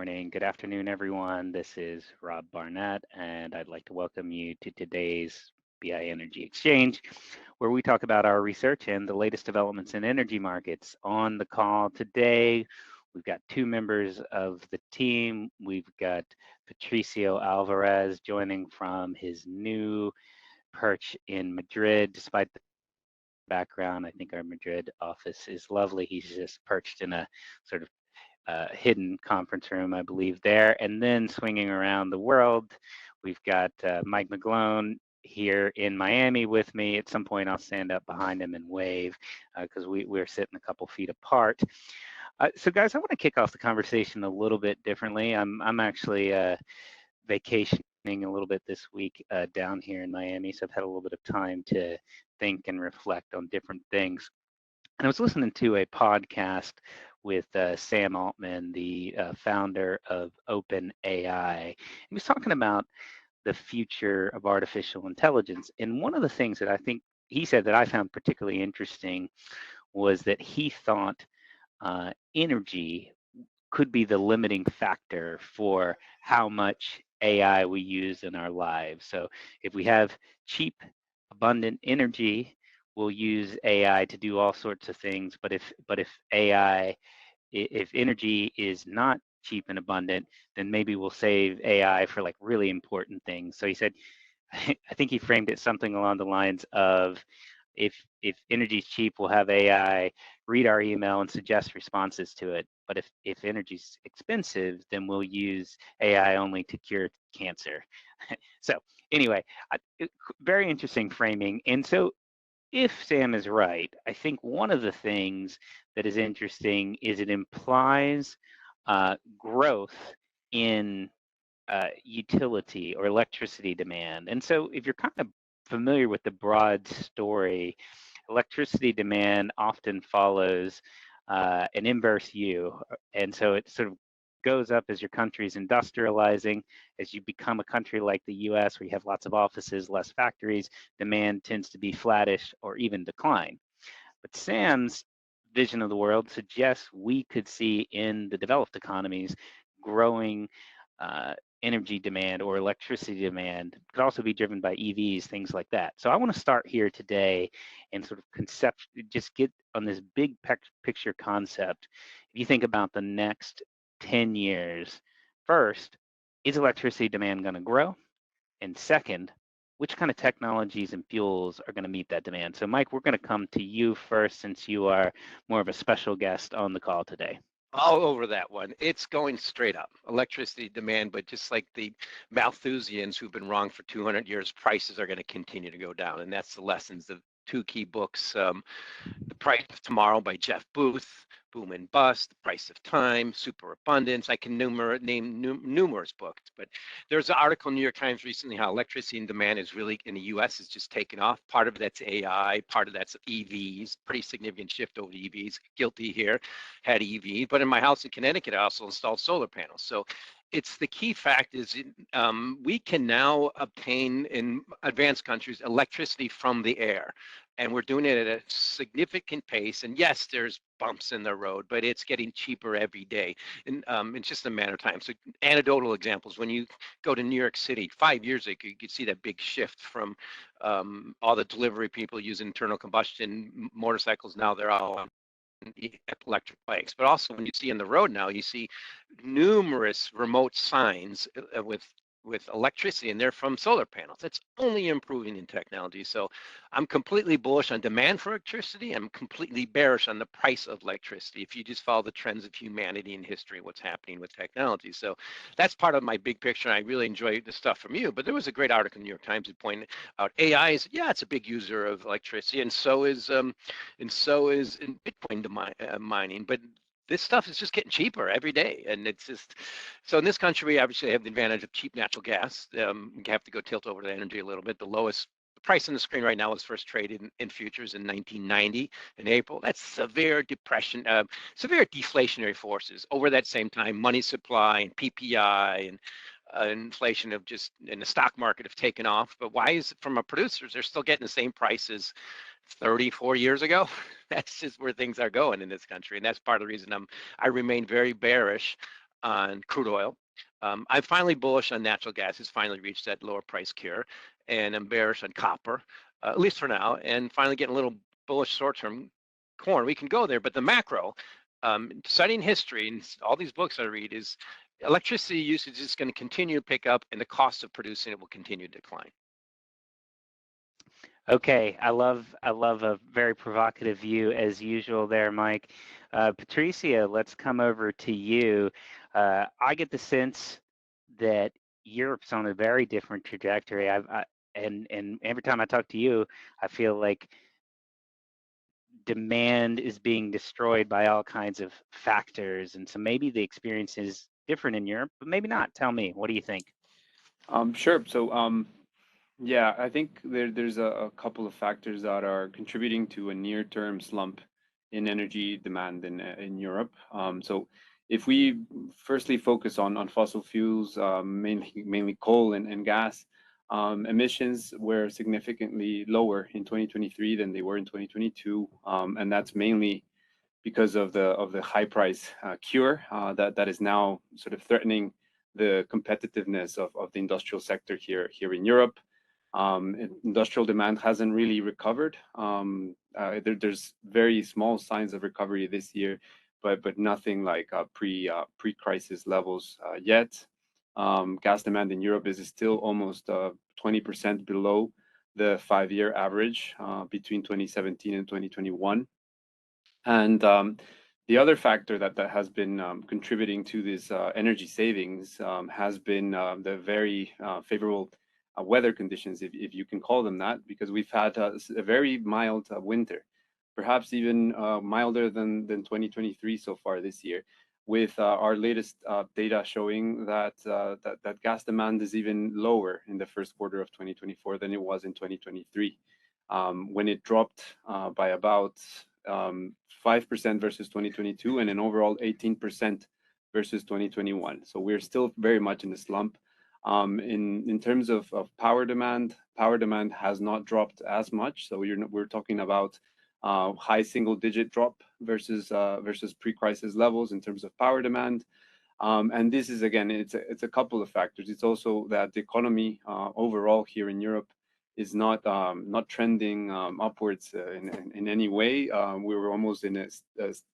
morning, good afternoon, everyone. This is Rob Barnett, and I'd like to welcome you to today's BI Energy Exchange, where we talk about our research and the latest developments in energy markets. On the call today, we've got two members of the team. We've got Patricio Alvarez joining from his new perch in Madrid, despite the background. I think our Madrid office is lovely. He's just perched in a sort of hidden conference room, I believe, there. And then swinging around the world, we've got Mike Mcglone here in Miami with me. At some point, I'll stand up behind him and wave because we're sitting a couple feet apart. So, guys, I want to kick off the conversation a little bit differently. I'm actually vacationing a little bit this week down here in Miami, so I've had a little bit of time to think and reflect on different things. And I was listening to a podcast with Sam Altman, the founder of OpenAI. He was talking about the future of artificial intelligence. And one of the things that I think he said that I found particularly interesting was that he thought energy could be the limiting factor for how much AI we use in our lives. So if we have cheap, abundant energy, we'll use AI to do all sorts of things. But if energy is not cheap and abundant, then maybe we'll save AI for like really important things. So he said, I think he framed it something along the lines of, if energy is cheap, we'll have AI read our email and suggest responses to it. But if energy's expensive, then we'll use AI only to cure cancer. So anyway, very interesting framing. And so if Sam is right, I think one of the things that is interesting is it implies growth in utility or electricity demand. And so if you're kind of familiar with the broad story, electricity demand often follows an inverse U. And so it sort of goes up as your country's industrializing. As you become a country like the US, where you have lots of offices, less factories, demand tends to be flattish or even decline. But Sam's vision of the world suggests we could see in the developed economies growing energy demand or electricity demand. Could also be driven by EVs, things like that. So I want to start here today and sort of just get on this big picture concept. If you think about the next 10 years, first, is electricity demand going to grow? And second, which kind of technologies and fuels are going to meet that demand? So Mike, we're going to come to you first, since you are more of a special guest on the call today. All over that one. It's going straight up. Electricity demand, but just like the Malthusians who've been wrong for 200 years, prices are going to continue to go down. And that's the lessons of two key books, The Price of Tomorrow by Jeff Booth, Boom and Bust, The Price of Time, Superabundance. I can name numerous books, but there's an article in New York Times recently how electricity and demand is really in the US is just taking off. Part of that's AI, part of that's EVs, pretty significant shift over to EVs. Guilty here, had EV, but in my house in Connecticut, I also installed solar panels. So it's the key fact is we can now obtain in advanced countries electricity from the air, and we're doing it at a significant pace. And yes, there's bumps in the road, but it's getting cheaper every day, and it's just a matter of time. So anecdotal examples: when you go to New York City 5 years ago, you could see that big shift from all the delivery people using internal combustion motorcycles. Now they're all on electric bikes. But also when you see in the road now, you see numerous remote signs with electricity, and they're from solar panels. That's only improving in technology. So I'm completely bullish on demand for electricity. I'm completely bearish on the price of electricity if you just follow the trends of humanity and history, what's happening with technology. So that's part of my big picture, and I really enjoy the stuff from you. But there was a great article in the New York Times that pointed out AI is, yeah, it's a big user of electricity, and so is in Bitcoin mining. But this stuff is just getting cheaper every day, and it's just so in this country we obviously have the advantage of cheap natural gas. We have to go tilt over to energy a little bit. The lowest price on the screen right now was first traded in futures in 1990 in April. That's severe depression, severe deflationary forces. Over that same time, money supply and PPI and inflation of just in the stock market have taken off. But why is it from a producers, they're still getting the same prices 34 years ago? That's just where things are going in this country, and that's part of the reason I remain very bearish on crude oil. I'm finally bullish on natural gas. It's finally reached that lower price cure, and I'm bearish on copper, at least for now, and finally getting a little bullish short-term corn. We can go there, but the macro, studying history and all these books I read, is electricity usage is going to continue to pick up, and the cost of producing it will continue to decline. Okay, I love a very provocative view as usual there, Mike. Patricio, let's come over to you. I get the sense that Europe's on a very different trajectory. And every time I talk to you, I feel like demand is being destroyed by all kinds of factors, and so maybe the experience is different in Europe, but maybe not. Tell me, what do you think? Sure. Yeah, I think there's a couple of factors that are contributing to a near-term slump in energy demand in Europe. If we firstly focus on fossil fuels, mainly coal and gas, emissions were significantly lower in 2023 than they were in 2022, and that's mainly because of the high price cure that is now sort of threatening the competitiveness of the industrial sector here in Europe. Industrial demand hasn't really recovered. There's very small signs of recovery this year, but nothing like pre-crisis levels yet. Gas demand in Europe is still almost 20% below the 5-year average between 2017 and 2021. And the other factor that has been contributing to this energy savings has been the very favorable weather conditions, if you can call them that, because we've had a very mild winter, perhaps even milder than 2023 so far this year, with our latest data showing that gas demand is even lower in the first quarter of 2024 than it was in 2023, when it dropped by about 5% versus 2022 and an overall 18% versus 2021. So we're still very much in the slump. In terms of power demand has not dropped as much. So we're talking about high single-digit drop versus pre-crisis levels in terms of power demand. And this is, again, it's a couple of factors. It's also that the economy overall here in Europe is not trending upwards in any way. We were almost in a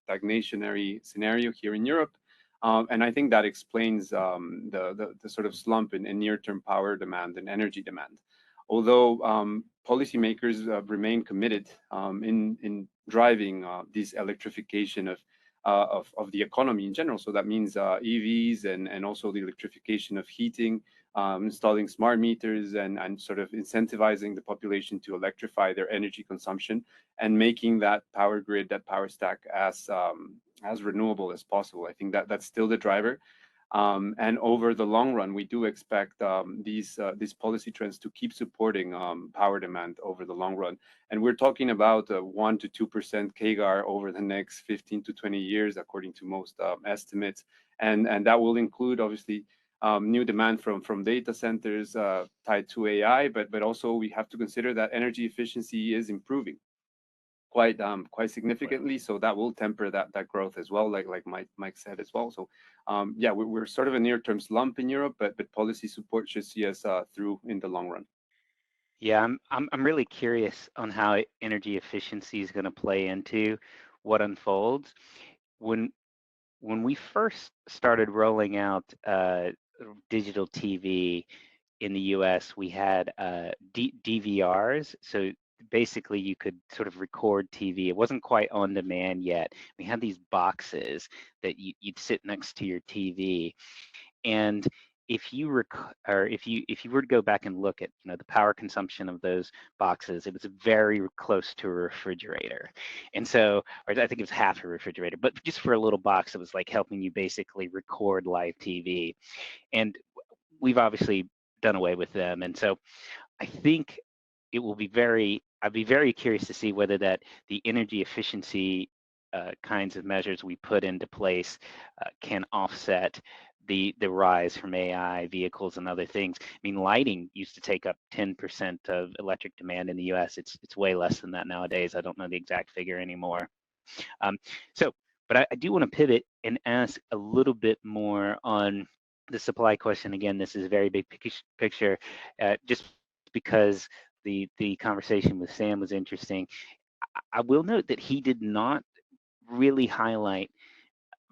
stagnationary scenario here in Europe. And I think that explains the sort of slump in near-term power demand and energy demand. Although policymakers remain committed in driving this electrification of the economy in general. So that means EVs and also the electrification of heating, installing smart meters and sort of incentivizing the population to electrify their energy consumption and making that power grid, that power stack as renewable as possible. I think that's still the driver. And over the long run, we do expect these policy trends to keep supporting power demand over the long run. And we're talking about 1 to 2% CAGR over the next 15 to 20 years, according to most estimates. And that will include, obviously, new demand from data centers tied to AI, but also we have to consider that energy efficiency is improving quite significantly, so that will temper that growth as well, like Mike said as well. So yeah, we're sort of a near-term slump in Europe, but policy support should see us through in the long run. Yeah, I'm really curious on how energy efficiency is going to play into what unfolds. When we first started rolling out digital TV in the US, we had DVRs. So basically you could sort of record TV. It wasn't quite on demand yet. We had these boxes that you'd sit next to your TV. And if you were to go back and look at the power consumption of those boxes, it was very close to a refrigerator. And so, or I think it was half a refrigerator, but just for a little box, it was like helping you basically record live TV. And we've obviously done away with them. And so I think I'd be very curious to see whether the energy efficiency kinds of measures we put into place can offset the rise from AI, vehicles, and other things. I mean, lighting used to take up 10% of electric demand in the US. It's way less than that nowadays. I don't know the exact figure anymore. So But I do want to pivot and ask a little bit more on the supply question. Again, this is a very big picture, just because the conversation with Sam was interesting. I will note that he did not really highlight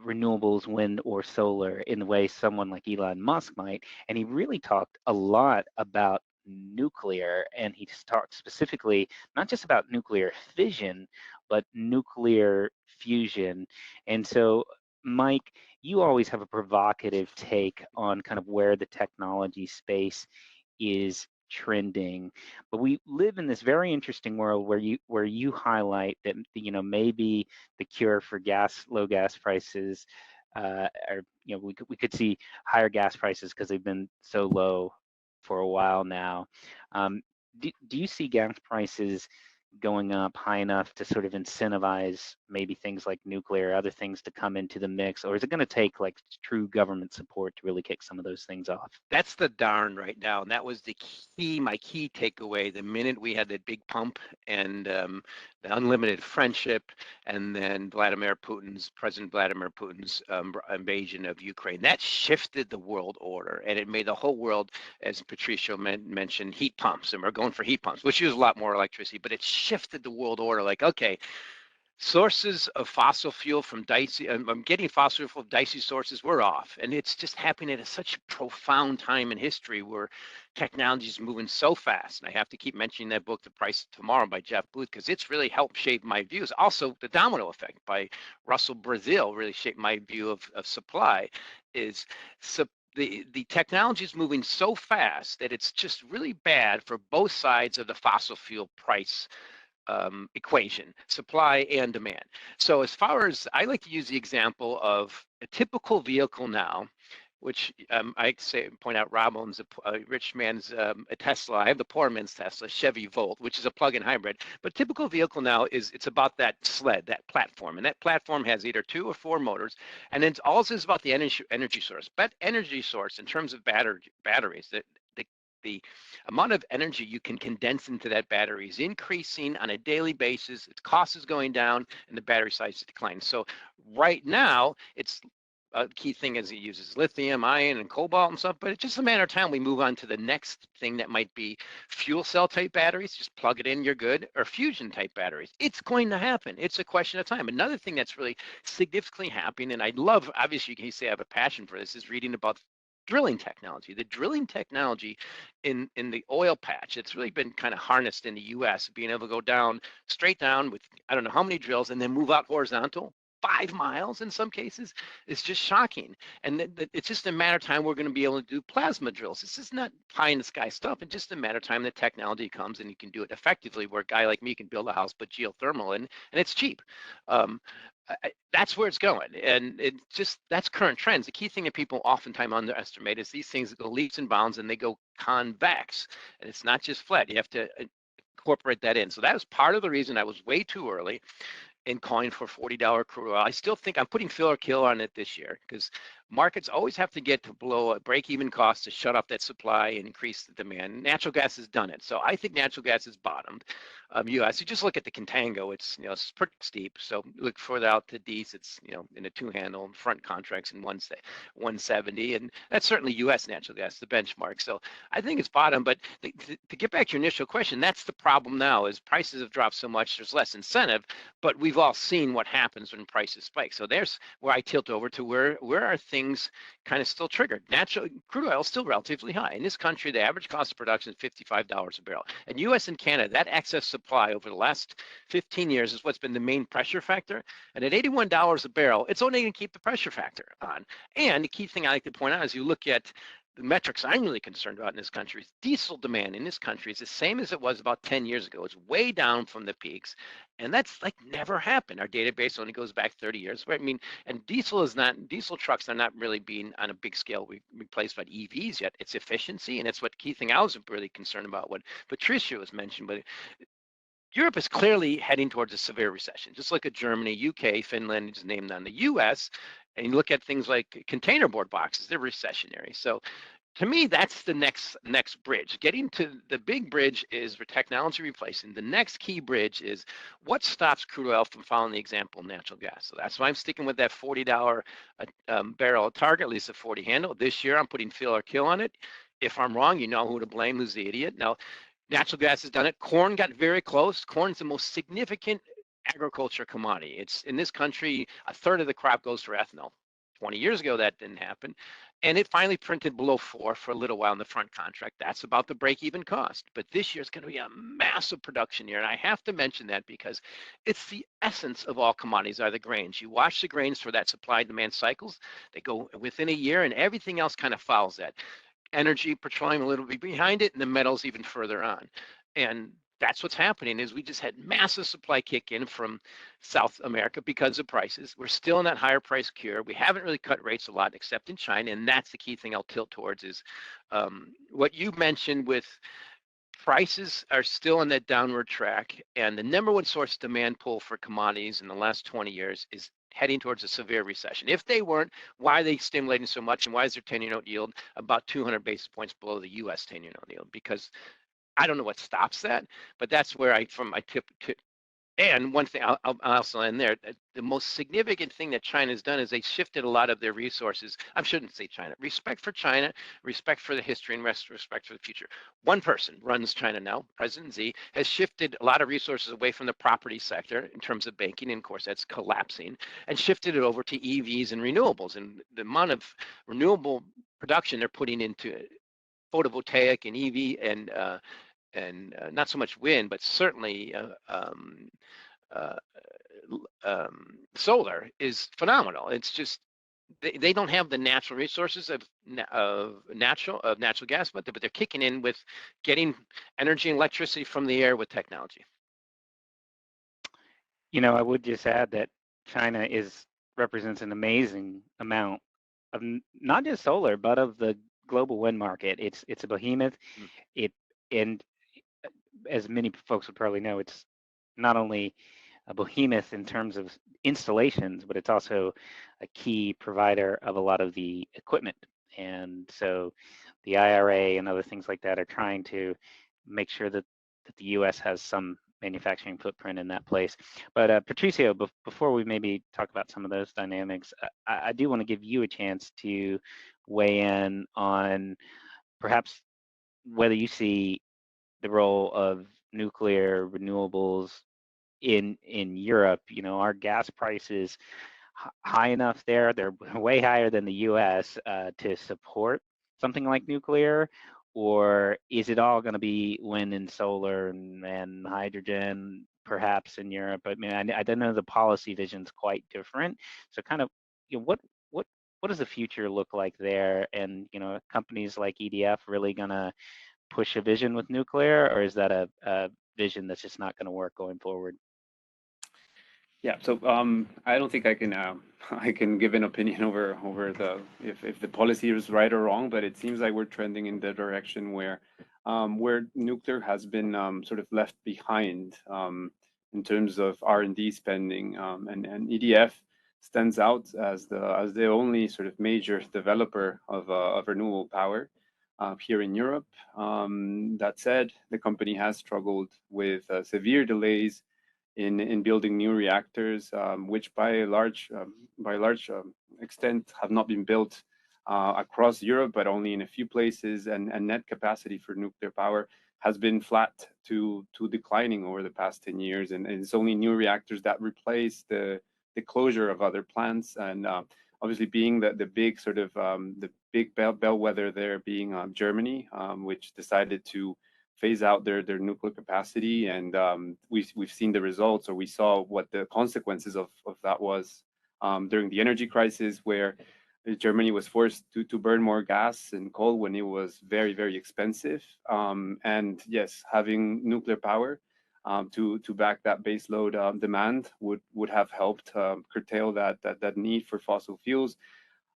renewables, wind or solar, in the way someone like Elon Musk might. And he really talked a lot about nuclear, and he talked specifically not just about nuclear fission, but nuclear fusion. And so, Mike, you always have a provocative take on kind of where the technology space is trending, but we live in this very interesting world where you highlight that, you know, maybe the cure for low gas prices, or, you know, we could see higher gas prices because they've been so low for a while now. Do you see gas prices going up high enough to sort of incentivize maybe things like nuclear, other things to come into the mix, or is it going to take like true government support to really kick some of those things off? That's the darn right now, and that was my key takeaway. The minute we had that big pump and the unlimited friendship, and then President Vladimir Putin's invasion of Ukraine, that shifted the world order, and it made the whole world, as Patricio mentioned, heat pumps, and we're going for heat pumps, which use a lot more electricity, but it shifted the world order. Like, okay, sources of fossil fuel from dicey, I'm getting fossil fuel from dicey sources, we're off. And it's just happening at such a profound time in history where technology is moving so fast. And I have to keep mentioning that book, The Price of Tomorrow by Jeff Booth, because it's really helped shape my views. Also, The Domino Effect by Russell Brazil really shaped my view of supply. The technology is moving so fast that it's just really bad for both sides of the fossil fuel price equation, supply and demand. So as far as, I like to use the example of a typical vehicle now, which I point out, Rob owns a rich man's a Tesla. I have the poor man's Tesla, Chevy Volt, which is a plug-in hybrid. But typical vehicle now it's about that sled, that platform, and that platform has either 2 or 4 motors, and then all this is about the energy source. But energy source in terms of batteries, the amount of energy you can condense into that battery is increasing on a daily basis. Its cost is going down, and the battery size is declining. So right now, it's a key thing is it uses lithium, iron, and cobalt and stuff, but it's just a matter of time we move on to the next thing that might be fuel cell type batteries. Just plug it in, you're good, or fusion type batteries. It's going to happen. It's a question of time. Another thing that's really significantly happening, and I love, obviously, you can say I have a passion for this, is reading about drilling technology. The drilling technology in the oil patch, it's really been kind of harnessed in the US, being able to go down, straight down with I don't know how many drills, and then move out horizontal 5 miles in some cases. It's just shocking. And it's just a matter of time we're going to be able to do plasma drills. This is not pie in the sky stuff. It's just a matter of time the technology comes and you can do it effectively, where a guy like me can build a house, but geothermal, and it's cheap. That's where it's going, and that's current trends. The key thing that people oftentimes underestimate is these things that go leaps and bounds, and they go convex, and it's not just flat. You have to incorporate that in. So that was part of the reason I was way too early in calling for $40 crude oil. I still think I'm putting fill or kill on it this year, because markets always have to get to below a break-even cost to shut off that supply and increase the demand. Natural gas has done it. So I think natural gas has bottomed. US, you just look at the contango, it's it's pretty steep. So look further out to D's, it's in a 2-handle, front contracts in 170, and that's certainly US natural gas, the benchmark. So I think it's bottom. But to get back to your initial question, that's the problem now, is prices have dropped so much, there's less incentive, but we've all seen what happens when prices spike. So there's where I tilt over to where are things kind of still triggered. Natural crude oil is still relatively high. In this country, the average cost of production is $55 a barrel. And US and Canada, that excess supply over the last 15 years is what's been the main pressure factor. And at $81 a barrel, it's only going to keep the pressure factor on. And the key thing I like to point out is you look at the metrics I'm really concerned about in this country is diesel demand in this country is the same as it was about 10 years ago. It's way down from the peaks. And that's like never happened. Our database only goes back 30 years. I mean, and diesel trucks are not really being on a big scale replaced by EVs yet. It's efficiency. And it's what key thing I was really concerned about, what Patricio was mentioned. But Europe is clearly heading towards a severe recession. Just look at Germany, UK, Finland, just named on the US. And you look at things like container board boxes, they're recessionary. So to me, that's the next bridge. Getting to the big bridge is for technology replacing. The next key bridge is what stops crude oil from following the example of natural gas. So that's why I'm sticking with that $40 barrel target, at least a 40 handle. This year, I'm putting fill or kill on it. If I'm wrong, you know who to blame, who's the idiot. Now, natural gas has done it. Corn got very close. Corn's the most significant agriculture commodity. It's in this country, a third of the crop goes for ethanol. 20 years ago, that didn't happen. And it finally printed below 4 for a little while in the front contract. That's about the break-even cost. But this year is going to be a massive production year. And I have to mention that because it's the essence of all commodities are the grains. You watch the grains for that supply and demand cycles. They go within a year and everything else kind of follows that. Energy, petroleum a little bit behind it, and the metals even further on. And that's what's happening is we just had massive supply kick in from South America because of prices. We're still in that higher price cure. We haven't really cut rates a lot except in China. And that's the key thing I'll tilt towards is what you mentioned with prices are still on that downward track. And the number one source of demand pull for commodities in the last 20 years is heading towards a severe recession. If they weren't, why are they stimulating so much? And why is their 10-year note yield about 200 basis points below the US 10-year note yield? Because I don't know what stops that, but that's where from my tip. And one thing I'll also end there. The most significant thing that China's done is they shifted a lot of their resources. I shouldn't say China. Respect for China, respect for the history, and respect for the future. One person runs China now, President Xi, has shifted a lot of resources away from the property sector in terms of banking, and of course that's collapsing, and shifted it over to EVs and renewables. And the amount of renewable production they're putting into photovoltaic and EV and not so much wind, but certainly solar is phenomenal. It's just they don't have the natural resources of natural gas, but they're kicking in with getting energy and electricity from the air with technology. You know, I would just add that China represents an amazing amount of not just solar, but of the global wind market. It's a behemoth. And as many folks would probably know, it's not only a behemoth in terms of installations, but it's also a key provider of a lot of the equipment. And so the IRA and other things like that are trying to make sure that the US has some manufacturing footprint in that place. But Patricio, before we maybe talk about some of those dynamics, I do want to give you a chance to weigh in on perhaps whether you see the role of nuclear renewables in Europe. You know, our gas prices high enough there? They're way higher than the U.S. To support something like nuclear, or is it all going to be wind and solar and hydrogen perhaps in Europe? I mean, I don't know, the policy vision's quite different. So kind of, you know, what does the future look like there? And, you know, companies like EDF really going to push a vision with nuclear, or is that a vision that's just not going to work going forward? Yeah, so I don't think I can I can give an opinion over the if the policy is right or wrong, but it seems like we're trending in the direction where nuclear has been sort of left behind in terms of R&D spending, and EDF stands out as the only sort of major developer of renewable power here in Europe. That said, the company has struggled with severe delays in building new reactors, which by a large extent have not been built across Europe, but only in a few places, and net capacity for nuclear power has been flat to declining over the past 10 years, and it's only new reactors that replace the closure of other plants, and obviously being the big sort of the big bellwether there being Germany, which decided to phase out their nuclear capacity, and we've seen the results, or we saw what the consequences of that was during the energy crisis, where Germany was forced to burn more gas and coal when it was very, very expensive. And yes, having nuclear power to back that baseload demand would have helped curtail that need for fossil fuels.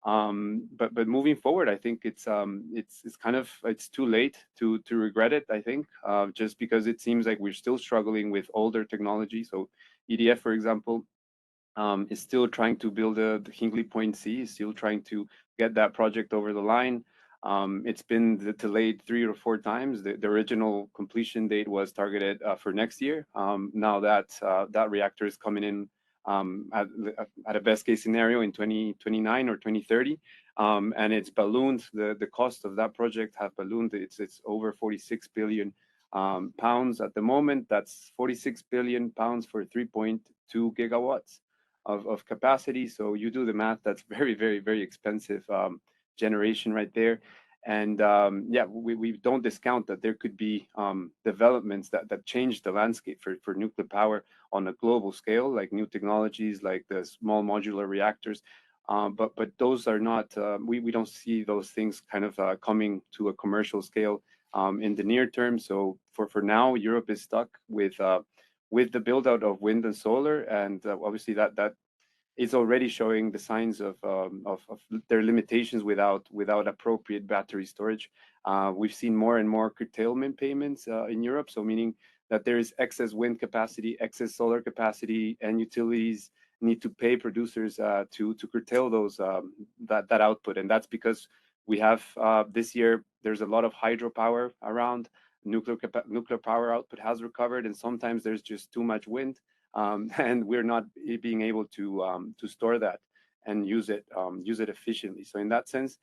But moving forward, I think it's kind of, it's too late to regret it. I think just because it seems like we're still struggling with older technology. So EDF, for example, is still trying to build the Hinkley Point C, is still trying to get that project over the line. It's been delayed 3 or 4 times. The original completion date was targeted for next year. Now that reactor is coming in at a best case scenario in 2029 or 2030, and it's ballooned. The cost of that project have ballooned. It's over 46 billion pounds at the moment. That's 46 billion pounds for 3.2 gigawatts of capacity. So you do the math. That's very, very, very expensive generation right there. And yeah, we don't discount that there could be developments that change the landscape for nuclear power on a global scale, like new technologies like the small modular reactors. But those are not, we don't see those things kind of coming to a commercial scale in the near term. So for now, Europe is stuck with the build out of wind and solar, and obviously that is already showing the signs of their limitations without appropriate battery storage. We've seen more and more curtailment payments in Europe, so meaning that there is excess wind capacity, excess solar capacity, and utilities need to pay producers to curtail those that output, and that's because we have this year there's a lot of hydropower around. Nuclear power output has recovered, and sometimes there's just too much wind, and we're not being able to store that and use it efficiently. So in that sense,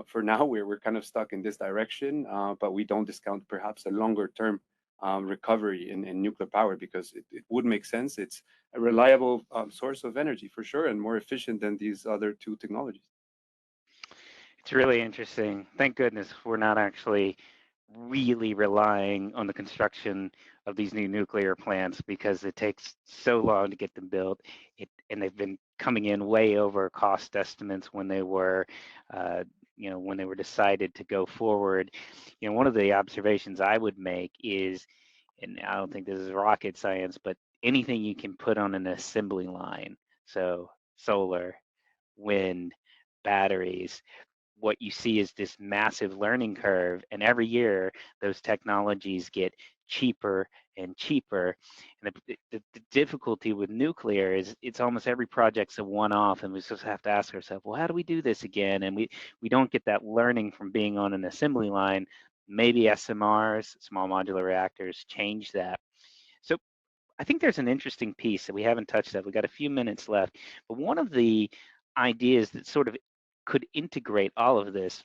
for now we're kind of stuck in this direction, but we don't discount perhaps a longer term recovery in nuclear power, because it would make sense. It's a reliable source of energy for sure, and more efficient than these other two technologies. It's really interesting. Thank goodness we're not actually really relying on the construction of these new nuclear plants, because it takes so long to get them built. And they've been coming in way over cost estimates when they were, when they were decided to go forward. One of the observations I would make is, and I don't think this is rocket science, but anything you can put on an assembly line, so solar, wind, batteries, what you see is this massive learning curve, and every year those technologies get cheaper and cheaper. And the difficulty with nuclear is it's almost every project's a one-off, and we just have to ask ourselves, well, how do we do this again? And we don't get that learning from being on an assembly line. Maybe SMRs, small modular reactors, change that. So I think there's an interesting piece that we haven't touched on. We've got a few minutes left, but one of the ideas that sort of could integrate all of this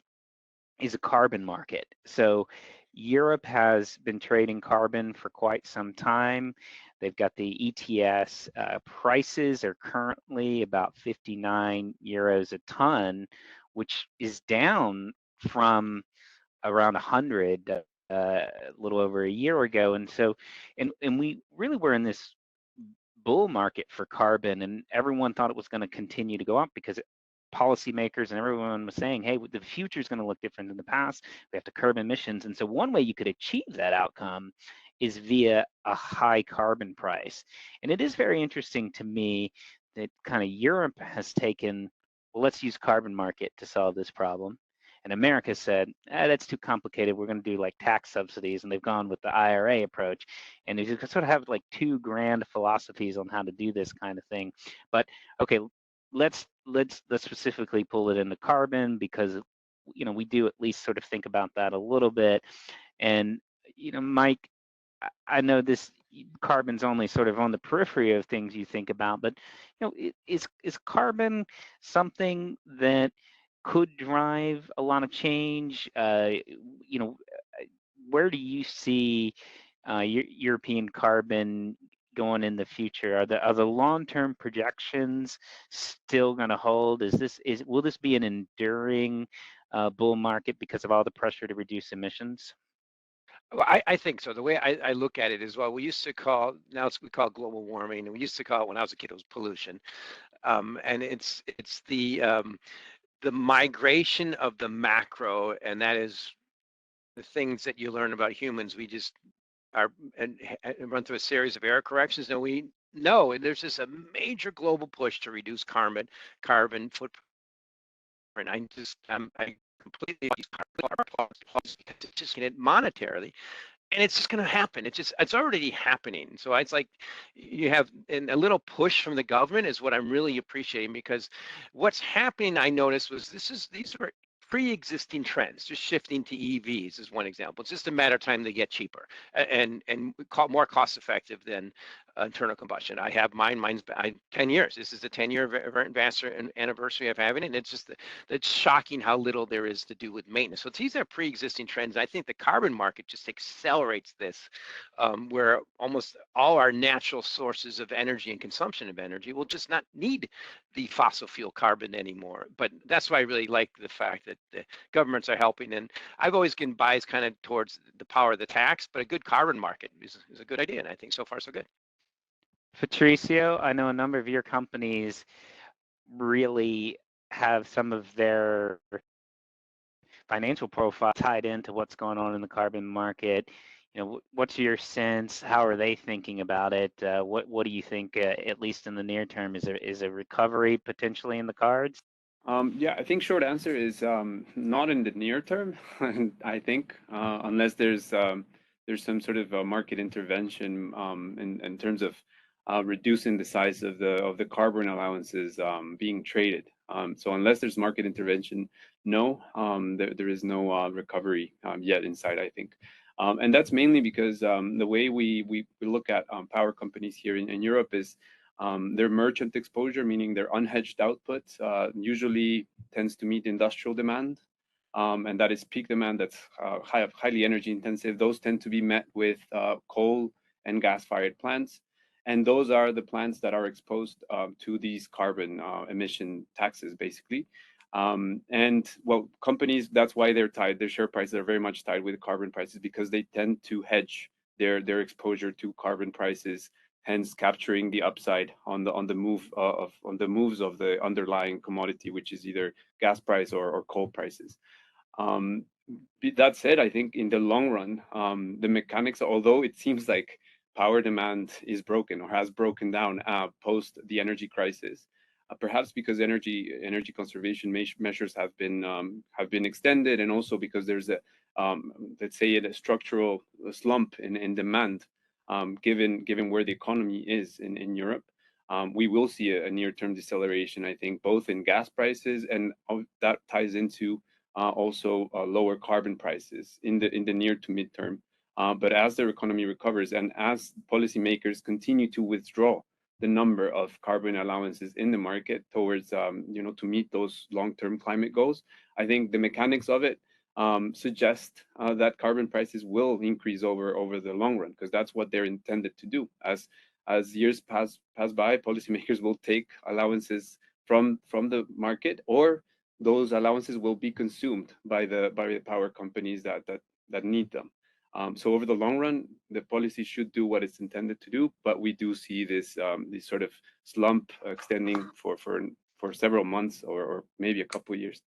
is a carbon market. So Europe has been trading carbon for quite some time. They've got the ETS. Prices are currently about 59 euros a ton, which is down from around 100 a little over a year ago. And so, and we really were in this bull market for carbon, and everyone thought it was going to continue to go up because policymakers and everyone was saying, hey, the future is going to look different than the past. We have to curb emissions. And so one way you could achieve that outcome is via a high carbon price. And it is very interesting to me that kind of Europe has taken, well, let's use carbon market to solve this problem. And America said, that's too complicated. We're going to do like tax subsidies. And they've gone with the IRA approach. And you sort of have like two grand philosophies on how to do this kind of thing. But okay, let's specifically pull it into carbon, because we do at least sort of think about that a little bit. And Mike, I know this carbon's only sort of on the periphery of things you think about, but is carbon something that could drive a lot of change? Where do you see European carbon going in the future? Are the long-term projections still going to hold? Will this be an enduring bull market because of all the pressure to reduce emissions? Well, I think so. The way I look at it is, well, we used to call, we call it global warming, and we used to call it, when I was a kid, it was pollution. And it's the migration of the macro, and that is the things that you learn about humans. We just are and run through a series of error corrections. And we know there's just a major global push to reduce carbon footprint. I completely just get it monetarily, and it's just going to happen. It's already happening. So it's like you have a little push from the government is what I'm really appreciating, because what's happening, I noticed, was these are pre-existing trends, just shifting to EVs is one example. It's just a matter of time they get cheaper and more cost effective than internal combustion. I have mine's 10 years. This is the 10-year anniversary of having it. And it's shocking how little there is to do with maintenance. So these are pre-existing trends. I think the carbon market just accelerates this, where almost all our natural sources of energy and consumption of energy will just not need the fossil fuel carbon anymore. But that's why I really like the fact that the governments are helping. And I've always been biased kind of towards the power of the tax, but a good carbon market is a good idea. And I think so far so good. Patricio, I know a number of your companies really have some of their financial profile tied into what's going on in the carbon market. You know, what's your sense? How are they thinking about it? What do you think, at least in the near term, is a recovery potentially in the cards? Yeah, I think short answer is not in the near term. I think unless there's some sort of market intervention in terms of reducing the size of the carbon allowances being traded. So unless there's market intervention, no, there is no recovery yet inside, I think. And that's mainly because the way we look at power companies here in Europe is their merchant exposure, meaning their unhedged output, usually tends to meet industrial demand. And that is peak demand that's highly energy intensive. Those tend to be met with coal and gas-fired plants. And those are the plants that are exposed to these carbon emission taxes, basically. And well, companies, that's why they're tied. Their share prices are very much tied with carbon prices because they tend to hedge their exposure to carbon prices, hence capturing the upside on the moves of the underlying commodity, which is either gas price or coal prices. That said, I think in the long run, the mechanics, although it seems like power demand is broken or has broken down post the energy crisis, perhaps because energy conservation measures have been extended, and also because there's a let's say a structural slump in demand, given where the economy is in Europe. We will see a near-term deceleration, I think, both in gas prices, and that ties into also lower carbon prices in the near to midterm. But as their economy recovers and as policymakers continue to withdraw the number of carbon allowances in the market towards, to meet those long-term climate goals, I think the mechanics of it suggest that carbon prices will increase over the long run, because that's what they're intended to do. As years pass by, policymakers will take allowances from the market, or those allowances will be consumed by the power companies that need them. So over the long run, the policy should do what it's intended to do, but we do see this sort of slump extending for several months or maybe a couple of years.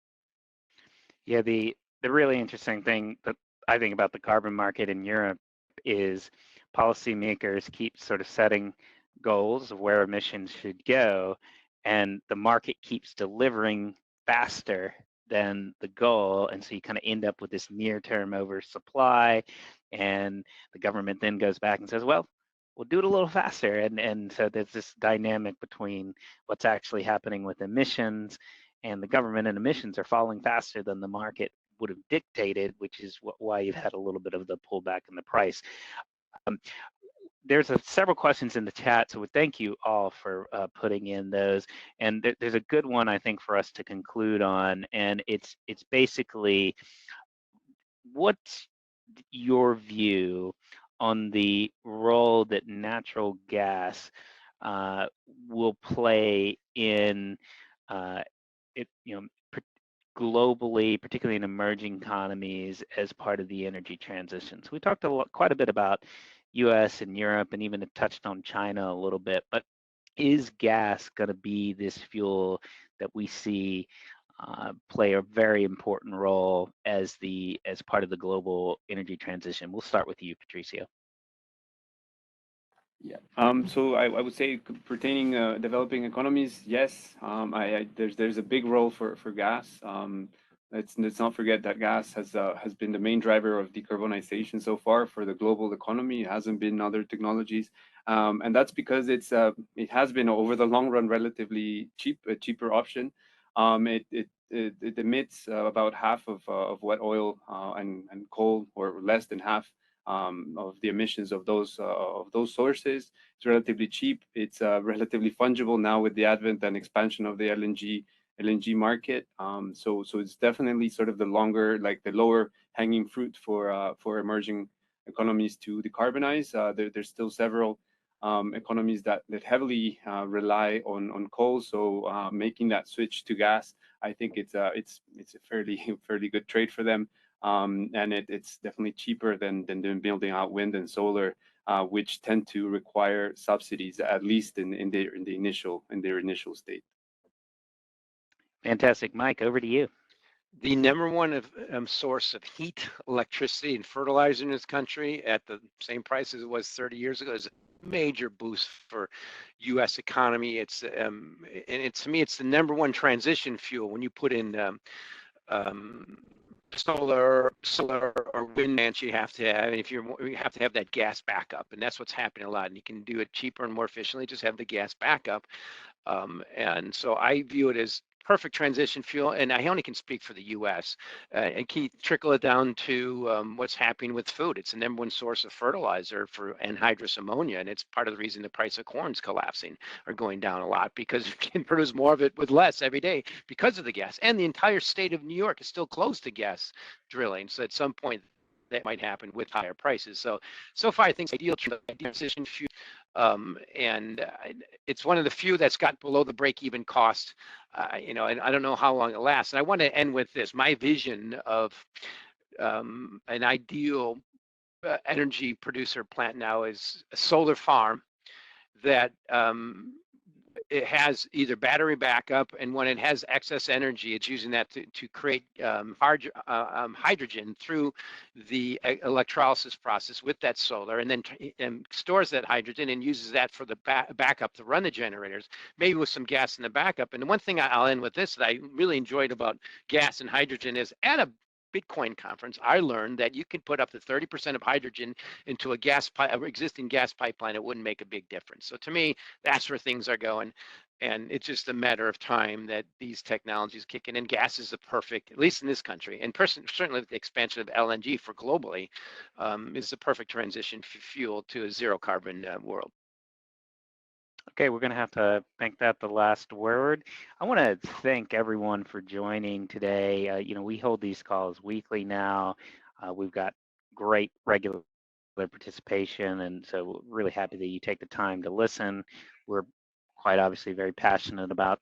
Yeah, the really interesting thing that I think about the carbon market in Europe is policymakers keep sort of setting goals of where emissions should go, and the market keeps delivering faster than the goal, and so you kind of end up with this near-term oversupply, and the government then goes back and says, well, we'll do it a little faster, and so there's this dynamic between what's actually happening with emissions, and the government and emissions are falling faster than the market would have dictated, which is why you've had a little bit of the pullback in the price. There's several questions in the chat, so we thank you all for putting in those. And there's a good one, I think, for us to conclude on, and it's basically, what's your view on the role that natural gas will play in globally, particularly in emerging economies, as part of the energy transition? So we talked quite a bit about US and Europe, and even touched on China a little bit, but is gas going to be this fuel that we see play a very important role as part of the global energy transition? We'll start with you, Patricio. Yeah. So I would say, pertaining developing economies, yes. There's a big role for gas. Let's not forget that gas has been the main driver of decarbonization so far for the global economy. It hasn't been other technologies, and that's because it has been over the long run relatively cheap, a cheaper option. It it emits about half of what oil and coal, or less than half of the emissions of those sources. It's relatively cheap. It's relatively fungible now with the advent and expansion of the LNG market. So it's definitely sort of the lower hanging fruit for emerging economies to decarbonize. There's still several economies that heavily rely on coal. So making that switch to gas, I think it's a fairly good trade for them. And it's definitely cheaper than building out wind and solar, which tend to require subsidies, at least in their initial state. Fantastic. Mike, over to you. The number one source of heat, electricity, and fertilizer in this country at the same price as it was 30 years ago is a major boost for U.S. economy. It's and to me, it's the number one transition fuel when you put in solar or wind plants. You have to have, you have to have that gas backup, and that's what's happening a lot. And you can do it cheaper and more efficiently. Just have the gas backup. And so I view it as perfect transition fuel, and I only can speak for the U.S. And can you trickle it down to what's happening with food? It's the number one source of fertilizer for anhydrous ammonia, and it's part of the reason the price of corn's collapsing or going down a lot, because you can produce more of it with less every day because of the gas. And the entire state of New York is still closed to gas drilling, so at some point that might happen with higher prices. So far, I think it's ideal transition fuel. And it's one of the few that's got below the break-even cost, and I don't know how long it lasts. And I want to end with this. My vision of an ideal energy producer plant now is a solar farm that it has either battery backup, and when it has excess energy, it's using that to create hydrogen through the electrolysis process with that solar, and then stores that hydrogen and uses that for the backup to run the generators, maybe with some gas in the backup. And the one thing I'll end with this that I really enjoyed about gas and hydrogen is, at a Bitcoin conference, I learned that you can put up to 30% of hydrogen into an existing gas pipeline. It wouldn't make a big difference. So to me, that's where things are going. And it's just a matter of time that these technologies kick in. And gas is the perfect, at least in this country, and certainly with the expansion of LNG for globally, is the perfect transition fuel to a zero carbon world. Okay, we're going to have to make that the last word. I want to thank everyone for joining today. We hold these calls weekly now. We've got great regular participation, and so really happy that you take the time to listen. We're quite obviously very passionate about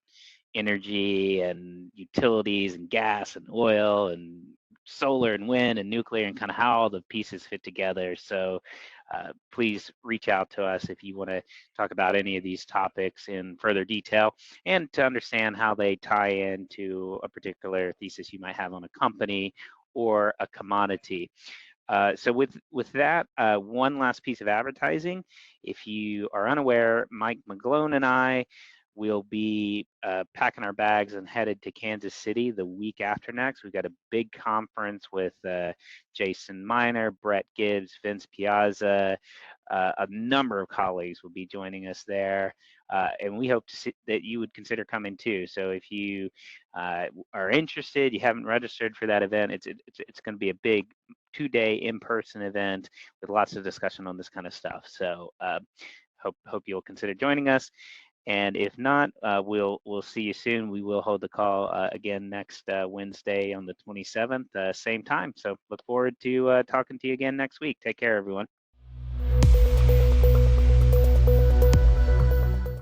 energy and utilities and gas and oil and solar and wind and nuclear, and kind of how all the pieces fit together. So please reach out to us if you want to talk about any of these topics in further detail, and to understand how they tie into a particular thesis you might have on a company or a commodity. So with that, one last piece of advertising. If you are unaware, Mike Mcglone and I will be packing our bags and headed to Kansas City the week after next. We've got a big conference with Jason Miner, Brett Gibbs, Vince Piazza. A number of colleagues will be joining us there, and we hope to see that you would consider coming too. So if you are interested, you haven't registered for that event, it's going to be a big 2-day in-person event with lots of discussion on this kind of stuff. So hope you'll consider joining us. And if not, we'll see you soon. We will hold the call again next Wednesday on the 27th, same time. So look forward to talking to you again next week. Take care, everyone.